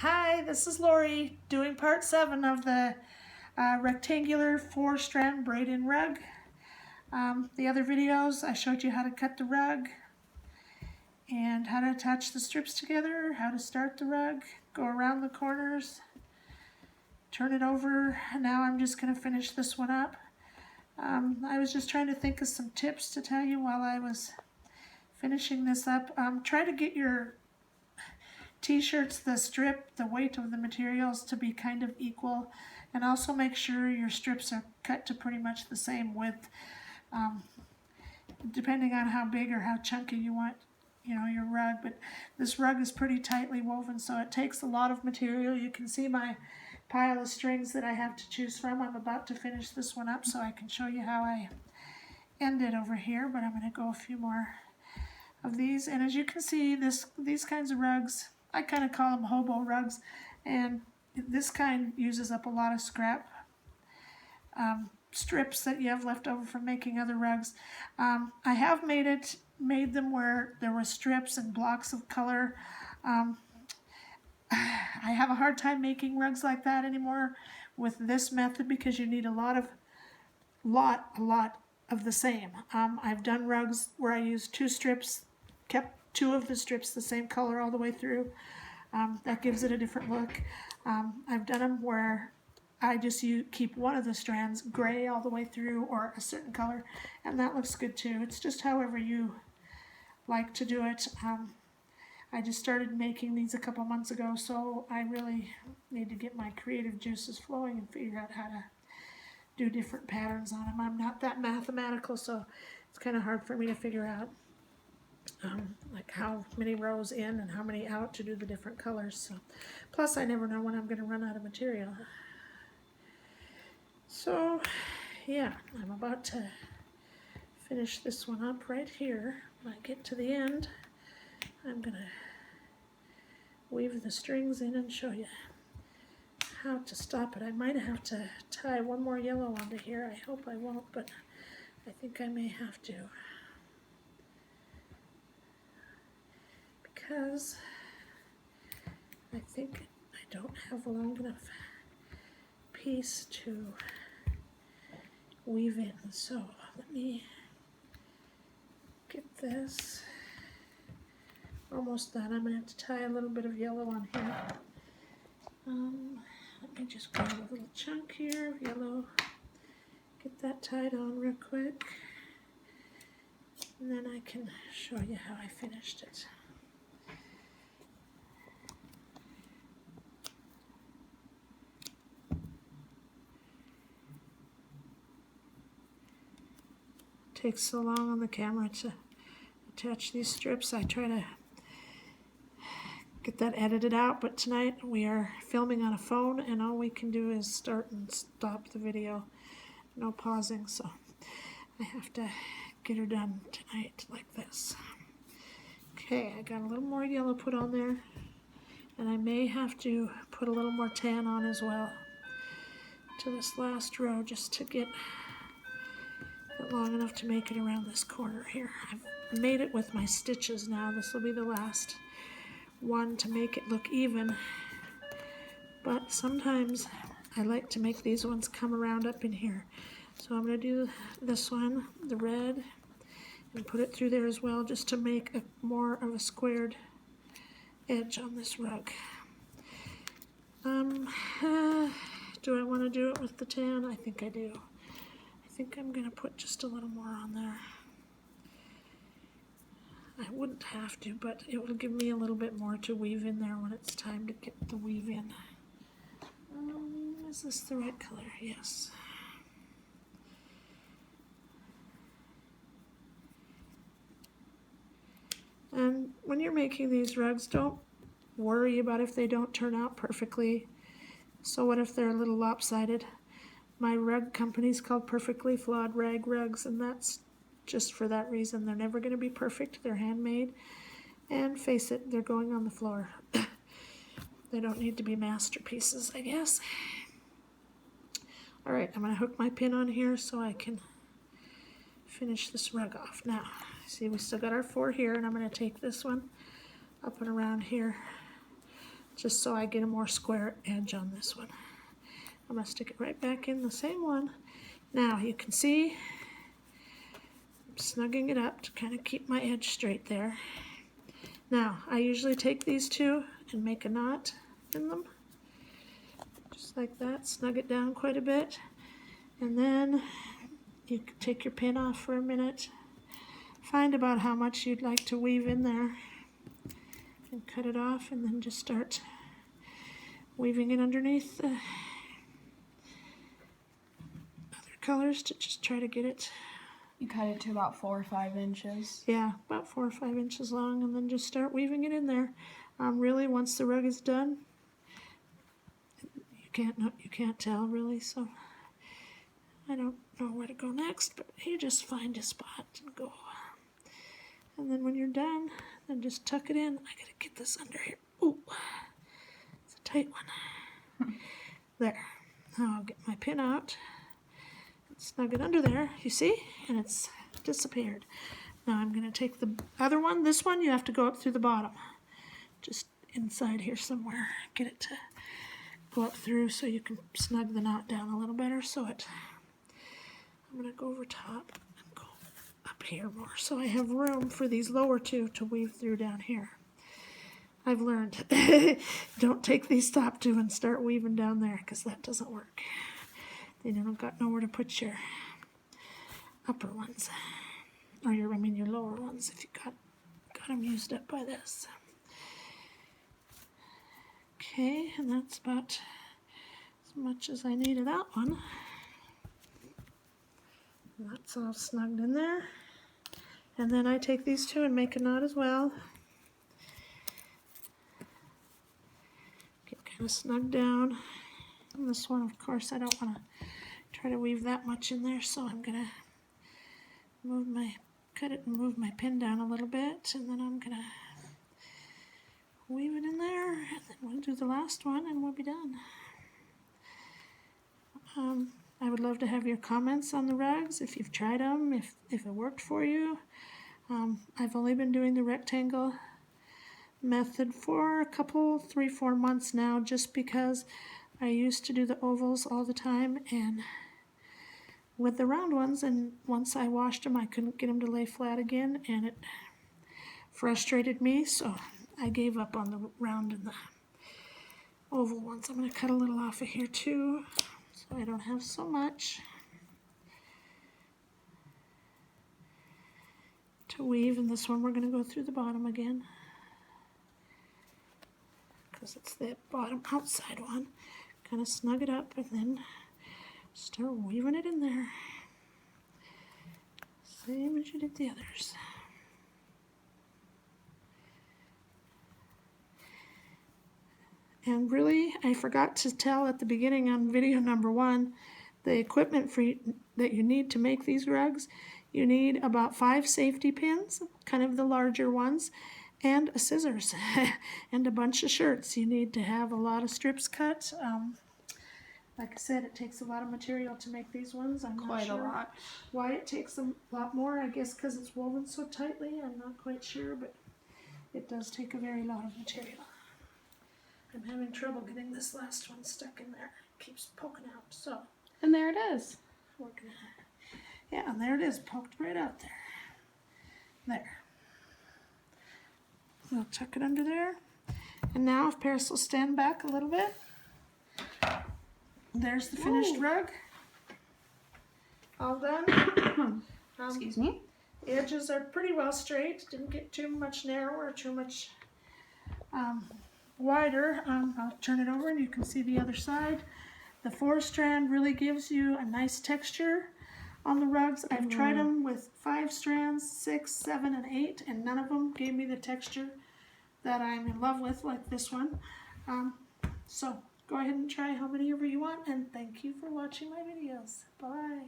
Hi, this is Lori doing part 7 of the rectangular 4-strand braid in rug. The other videos I showed you how to cut the rug and how to attach the strips together, how to start the rug, go around the corners, turn it over. Now I'm just going to finish this one up. I was just trying to think of some tips to tell you while I was finishing this up. Try to get your t-shirts, the strip, the weight of the materials to be kind of equal, and also make sure your strips are cut to pretty much the same width, depending on how big or how chunky you want your rug. But this rug is pretty tightly woven, so it takes a lot of material. You can see my pile of strings that I have to choose from. I'm about to finish this one up so I can show you how I end it over here, but I'm going to go a few more of these. And as you can see, these kinds of rugs, I kind of call them hobo rugs, and this kind uses up a lot of scrap strips that you have left over from making other rugs. I have made them where there were strips and blocks of color. I have a hard time making rugs like that anymore with this method because you need a lot of the same. I've done rugs where I used 2 strips, kept 2 of the strips the same color all the way through. That gives it a different look. I've done them where I just keep one of the strands gray all the way through or a certain color, and that looks good too. It's just however you like to do it. I just started making these a couple months ago, so I really need to get my creative juices flowing and figure out how to do different patterns on them. I'm not that mathematical, so it's kind of hard for me to figure out like how many rows in and how many out to do the different colors. So, plus I never know when I'm going to run out of material. So yeah, I'm about to finish this one up right here. When I get to the end, I'm going to weave the strings in and show you how to stop it. I might have to tie one more yellow onto here. I hope I won't, but I think I may have to, because I think I don't have a long enough piece to weave in. So let me get this almost done. I'm going to have to tie a little bit of yellow on here. Let me just grab a little chunk here of yellow, get that tied on real quick, and then I can show you how I finished it. Takes so long on the camera to attach these strips. I try to get that edited out, but tonight we are filming on a phone and all we can do is start and stop the video. No pausing, so I have to get her done tonight like this. Okay, I got a little more yellow put on there, and I may have to put a little more tan on as well to this last row just to get it long enough to make it around this corner here. I've made it with my stitches now. This will be the last one to make it look even, but sometimes I like to make these ones come around up in here. So I'm going to do this one, the red, and put it through there as well, just to make more of a squared edge on this rug. Do I want to do it with the tan? I think I do. I think I'm going to put just a little more on there. I wouldn't have to, but it will give me a little bit more to weave in there when it's time to get the weave in. Is this the right color? Yes. And when you're making these rugs, don't worry about if they don't turn out perfectly. So what if they're a little lopsided? My rug company is called Perfectly Flawed Rag Rugs, and that's just for that reason. They're never going to be perfect. They're handmade, and face it, they're going on the floor. They don't need to be masterpieces, I guess. All right, I'm going to hook my pin on here so I can finish this rug off. Now, see, we still got our 4 here, and I'm going to take this one up and around here just so I get a more square edge on this one. I'm going to stick it right back in the same one. Now you can see I'm snugging it up to kind of keep my edge straight there. Now I usually take these two and make a knot in them, just like that. Snug it down quite a bit, and then you can take your pin off for a minute. Find about how much you'd like to weave in there and cut it off, and then just start weaving it underneath the other colors to just try to get it. You cut it to about 4 or 5 inches. Yeah, about 4 or 5 inches long, and then just start weaving it in there. Really, once the rug is done, you can't tell really. So I don't know where to go next, but you just find a spot and go. And then when you're done, then just tuck it in. I gotta get this under here. Ooh, it's a tight one. There. Now I'll get my pin out. Snug it under there, you see? And it's disappeared. Now I'm gonna take the other one. This one you have to go up through the bottom. Just inside here somewhere. Get it to go up through so you can snug the knot down a little better. I'm gonna go over top and go up here more, so I have room for these lower two to weave through down here. I've learned, don't take these top two and start weaving down there, because that doesn't work. Then you don't got nowhere to put your upper ones, or your lower ones if you got them used up by this. Okay, and that's about as much as I need of that one. And that's all snugged in there. And then I take these two and make a knot as well. Get kind of snugged down. And this one, of course, I don't want to try to weave that much in there, so I'm gonna cut it and move my pin down a little bit, and then I'm gonna weave it in there, and then we'll do the last one and we'll be done. I would love to have your comments on the rugs, if you've tried them, if it worked for you. I've only been doing the rectangle method for a couple, 3-4 months now, just because I used to do the ovals all the time and with the round ones, and once I washed them I couldn't get them to lay flat again, and it frustrated me, so I gave up on the round and the oval ones. I'm going to cut a little off of here too, so I don't have so much to weave. And this one we're going to go through the bottom again, because it's the bottom outside one. Kind of snug it up and then start weaving it in there, same as you did the others. And really, I forgot to tell at the beginning on video number 1, the equipment that you need to make these rugs. You need about 5 safety pins, kind of the larger ones, and a scissors, and a bunch of shirts. You need to have a lot of strips cut. Like I said, it takes a lot of material to make these ones. I'm not sure Quite a lot. why it takes a lot more. I guess because it's woven so tightly. I'm not quite sure, but it does take a very lot of material. I'm having trouble getting this last one stuck in there. It keeps poking out. So, and there it is. We're gonna, yeah, and there it is, poked right out there. There. I'll tuck it under there. And now if Paris will stand back a little bit. There's the finished rug. All done. Excuse me. The edges are pretty well straight. Didn't get too much narrower or too much wider. I'll turn it over and you can see the other side. The 4-strand really gives you a nice texture on the rugs. I've tried them with 5 strands, 6, 7, and 8, and none of them gave me the texture that I'm in love with, like this one. So go ahead and try how many ever you want, and thank you for watching my videos. Bye.